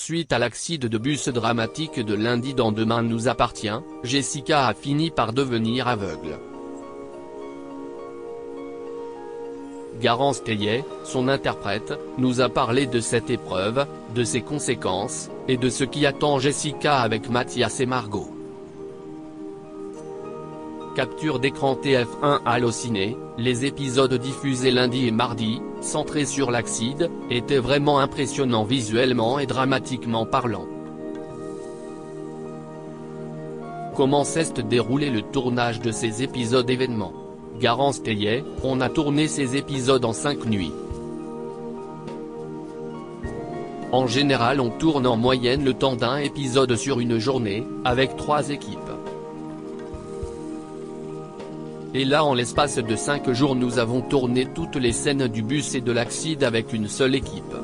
suite à l'accident de bus dramatique de lundi dans Demain nous appartient, Jessica a fini par devenir aveugle. Garance Theillet, son interprète, nous a parlé de cette épreuve, de ses conséquences, et de ce qui attend Jessica avec Mathias et Margot. Capture d'écran TF1 Allociné, les épisodes diffusés lundi et mardi, centrés sur l'accident, étaient vraiment impressionnants visuellement et dramatiquement parlant. Comment s'est déroulé le tournage de ces épisodes événements? Garance Theillet, on a tourné ces épisodes en 5 nuits. En général on tourne en moyenne le temps d'un épisode sur une journée, avec 3 équipes. Et là en l'espace de 5 jours nous avons tourné toutes les scènes du bus et de l'accident avec une seule équipe.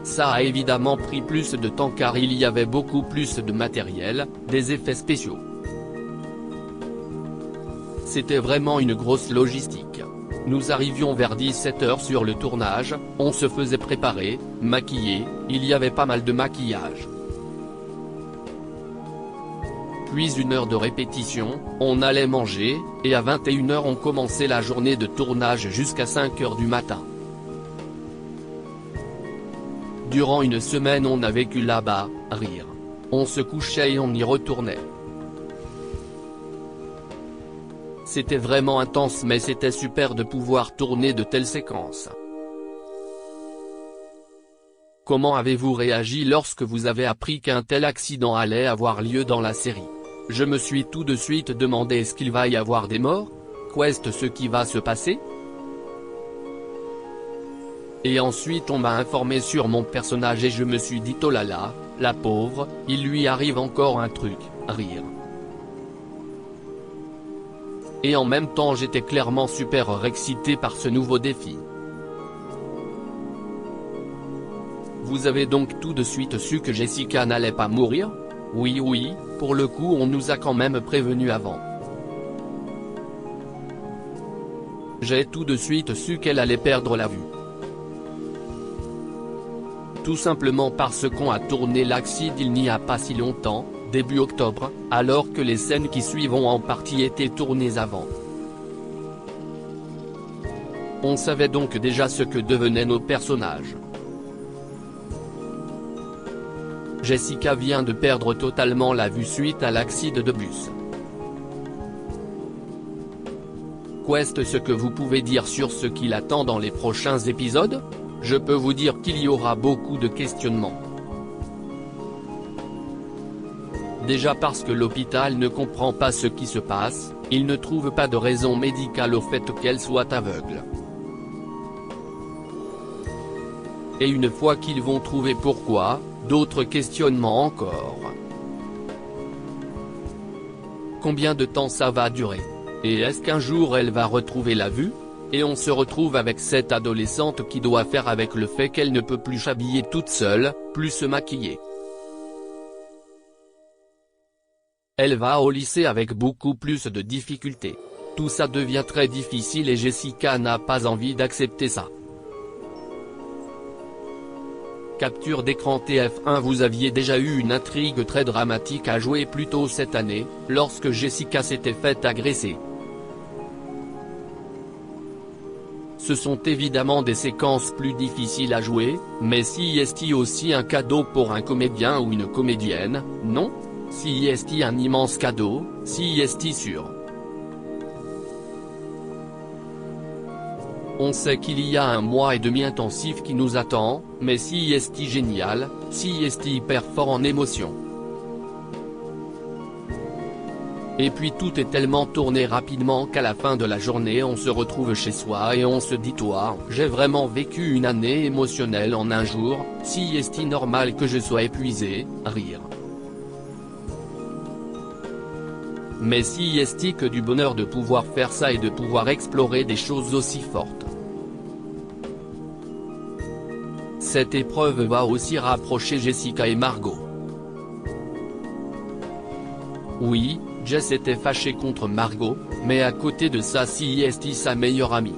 Ça a évidemment pris plus de temps car il y avait beaucoup plus de matériel, des effets spéciaux. C'était vraiment une grosse logistique. Nous arrivions vers 17h sur le tournage, on se faisait préparer, maquiller, il y avait pas mal de maquillage. Puis 1 heure de répétition, on allait manger, et à 21h on commençait la journée de tournage jusqu'à 5h du matin. Durant une semaine on a vécu là-bas, rire. On se couchait et on y retournait. C'était vraiment intense mais c'était super de pouvoir tourner de telles séquences. Comment avez-vous réagi lorsque vous avez appris qu'un tel accident allait avoir lieu dans la série? Je me suis tout de suite demandé est-ce qu'il va y avoir des morts? Qu'est-ce ce qui va se passer? Et ensuite on m'a informé sur mon personnage et je me suis dit oh là là, la pauvre, il lui arrive encore un truc, rire. Et en même temps j'étais clairement super excité par ce nouveau défi. Vous avez donc tout de suite su que Jessica n'allait pas mourir? Oui, pour le coup on nous a quand même prévenu avant. J'ai tout de suite su qu'elle allait perdre la vue. Tout simplement parce qu'on a tourné l'accident il n'y a pas si longtemps, début octobre, alors que les scènes qui suivent ont en partie été tournées avant. On savait donc déjà ce que devenaient nos personnages. Jessica vient de perdre totalement la vue suite à l'accident de bus. Qu'est-ce ce que vous pouvez dire sur ce qui l'attend dans les prochains épisodes? Je peux vous dire qu'il y aura beaucoup de questionnements. Déjà parce que l'hôpital ne comprend pas ce qui se passe, il ne trouve pas de raison médicale au fait qu'elle soit aveugle. Et une fois qu'ils vont trouver pourquoi, d'autres questionnements encore. Combien de temps ça va durer? Et est-ce qu'un jour elle va retrouver la vue? Et on se retrouve avec cette adolescente qui doit faire avec le fait qu'elle ne peut plus s'habiller toute seule, plus se maquiller. Elle va au lycée avec beaucoup plus de difficultés. Tout ça devient très difficile et Jessica n'a pas envie d'accepter ça. Capture d'écran TF1 Vous aviez déjà eu une intrigue très dramatique à jouer plus tôt cette année, lorsque Jessica s'était fait agresser. Ce sont évidemment des séquences plus difficiles à jouer, mais si est-il aussi un cadeau pour un comédien ou une comédienne, non? Si est-il un immense cadeau, si est-il sûr. On sait qu'il y a 1 mois et demi intensif qui nous attend, mais si est-il génial, si est-il hyper fort en émotion. Et puis tout est tellement tourné rapidement qu'à la fin de la journée on se retrouve chez soi et on se dit toi, j'ai vraiment vécu une année émotionnelle en un jour, si est-il normal que je sois épuisé, rire. Mais si est-il que du bonheur de pouvoir faire ça et de pouvoir explorer des choses aussi fortes. Cette épreuve va aussi rapprocher Jessica et Margot. Oui, Jess était fâché contre Margot, mais à côté de ça si est sa meilleure amie.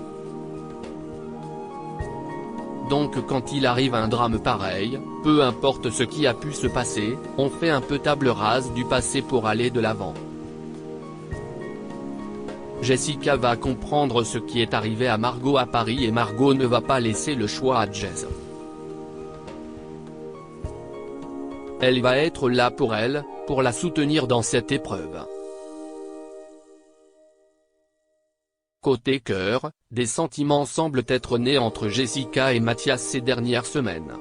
Donc quand il arrive un drame pareil, peu importe ce qui a pu se passer, on fait un peu table rase du passé pour aller de l'avant. Jessica va comprendre ce qui est arrivé à Margot à Paris et Margot ne va pas laisser le choix à Jess. Elle va être là pour elle, pour la soutenir dans cette épreuve. Côté cœur, des sentiments semblent être nés entre Jessica et Mathias ces dernières semaines.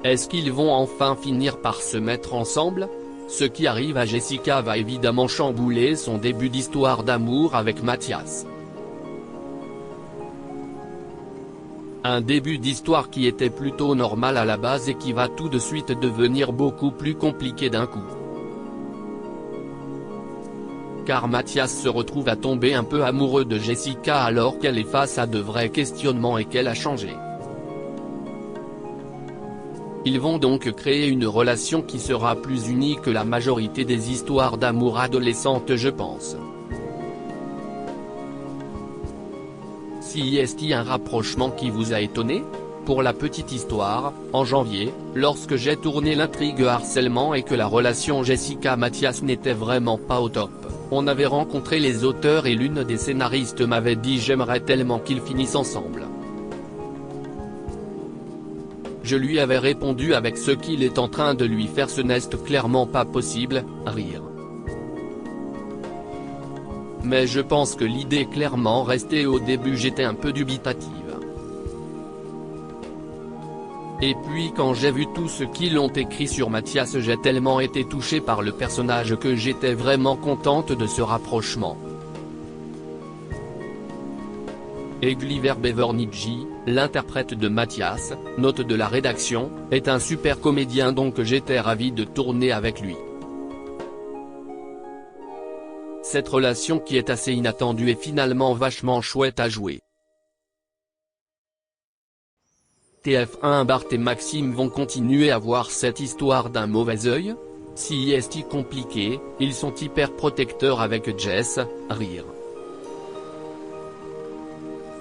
Est-ce qu'ils vont enfin finir par se mettre ensemble ? Ce qui arrive à Jessica va évidemment chambouler son début d'histoire d'amour avec Mathias. Un début d'histoire qui était plutôt normal à la base et qui va tout de suite devenir beaucoup plus compliqué d'un coup. Car Mathias se retrouve à tomber un peu amoureux de Jessica alors qu'elle est face à de vrais questionnements et qu'elle a changé. Ils vont donc créer une relation qui sera plus unie que la majorité des histoires d'amour adolescentes, je pense. Si y est-il un rapprochement qui vous a étonné ? Pour la petite histoire, en janvier, lorsque j'ai tourné l'intrigue harcèlement et que la relation Jessica-Mathias n'était vraiment pas au top, on avait rencontré les auteurs et l'une des scénaristes m'avait dit « J'aimerais tellement qu'ils finissent ensemble ». Je lui avais répondu avec ce qu'il est en train de lui faire ce n'est clairement pas possible, rire. Mais je pense que l'idée clairement restée au début j'étais un peu dubitative. Et puis quand j'ai vu tout ce qu'ils ont écrit sur Mathias j'ai tellement été touché par le personnage que j'étais vraiment contente de ce rapprochement. Et Gulliver Bevernici, l'interprète de Mathias, note de la rédaction, est un super comédien donc j'étais ravi de tourner avec lui. Cette relation qui est assez inattendue est finalement vachement chouette à jouer. TF1 Bart et Maxime vont continuer à voir cette histoire d'un mauvais œil ? Si est-il compliqué, ils sont hyper protecteurs avec Jess, rire.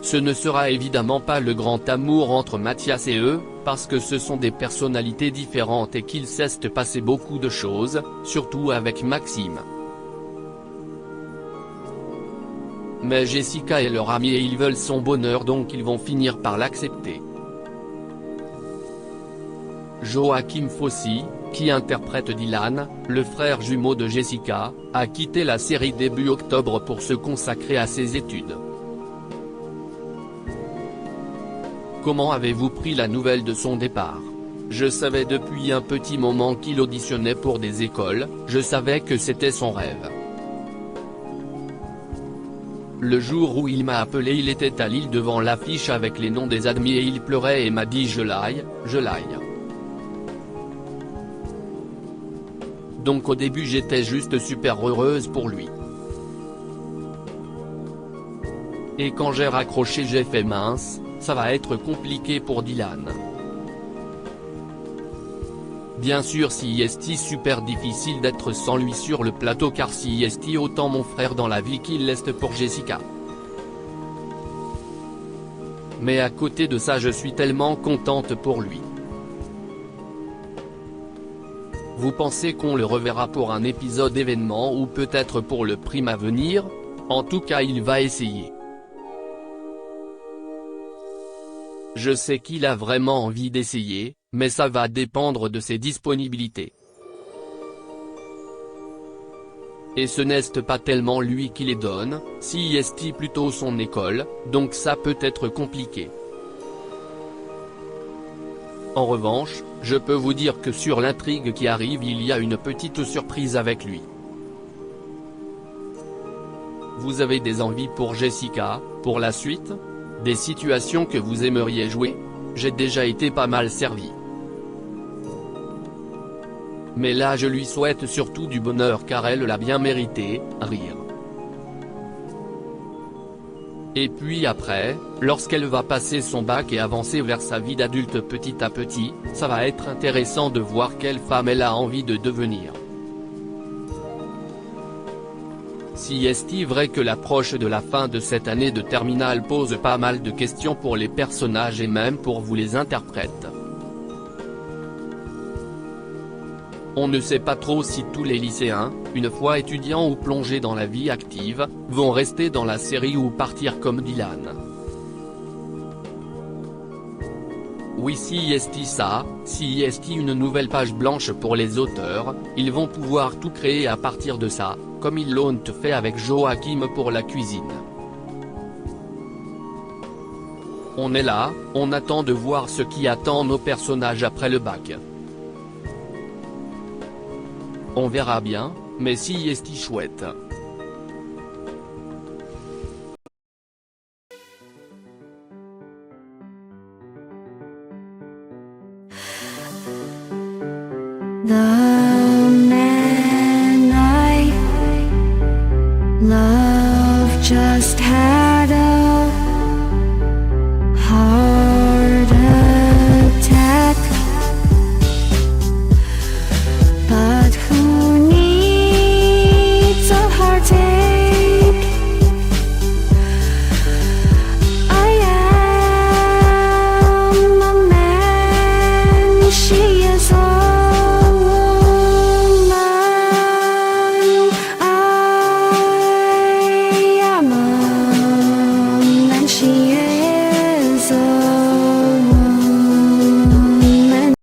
Ce ne sera évidemment pas le grand amour entre Mathias et eux, parce que ce sont des personnalités différentes et qu'ils cessent de passer beaucoup de choses, surtout avec Maxime. Mais Jessica est leur amie et ils veulent son bonheur donc ils vont finir par l'accepter. Joachim Fossey, qui interprète Dylan, le frère jumeau de Jessica, a quitté la série début octobre pour se consacrer à ses études. Comment avez-vous pris la nouvelle de son départ ? Je savais depuis un petit moment qu'il auditionnait pour des écoles, je savais que c'était son rêve. Le jour où il m'a appelé il était à Lille devant l'affiche avec les noms des admis et il pleurait et m'a dit je l'aille. Donc au début j'étais juste super heureuse pour lui. Et quand j'ai raccroché j'ai fait mince, ça va être compliqué pour Dylan. Bien sûr si est super difficile d'être sans lui sur le plateau car si est autant mon frère dans la vie qu'il l'est pour Jessica. Mais à côté de ça je suis tellement contente pour lui. Vous pensez qu'on le reverra pour un épisode événement ou peut-être pour le prime à venir ? En tout cas il va essayer. Je sais qu'il a vraiment envie d'essayer, mais ça va dépendre de ses disponibilités. Et ce n'est pas tellement lui qui les donne, si est plutôt son école, donc ça peut être compliqué. En revanche, je peux vous dire que sur l'intrigue qui arrive il y a une petite surprise avec lui. Vous avez des envies pour Jessica, pour la suite ? Des situations que vous aimeriez jouer ? J'ai déjà été pas mal servi. Mais là je lui souhaite surtout du bonheur car elle l'a bien mérité, rire. Et puis après, lorsqu'elle va passer son bac et avancer vers sa vie d'adulte petit à petit, ça va être intéressant de voir quelle femme elle a envie de devenir. Si est-il vrai que l'approche de la fin de cette année de terminale pose pas mal de questions pour les personnages et même pour vous les interprètes. On ne sait pas trop si tous les lycéens, une fois étudiants ou plongés dans la vie active, vont rester dans la série ou partir comme Dylan. Oui, si est ça, si est une nouvelle page blanche pour les auteurs, ils vont pouvoir tout créer à partir de ça, comme ils l'ont fait avec Joachim pour la cuisine. On est là, on attend de voir ce qui attend nos personnages après le bac. On verra bien, mais si est chouette.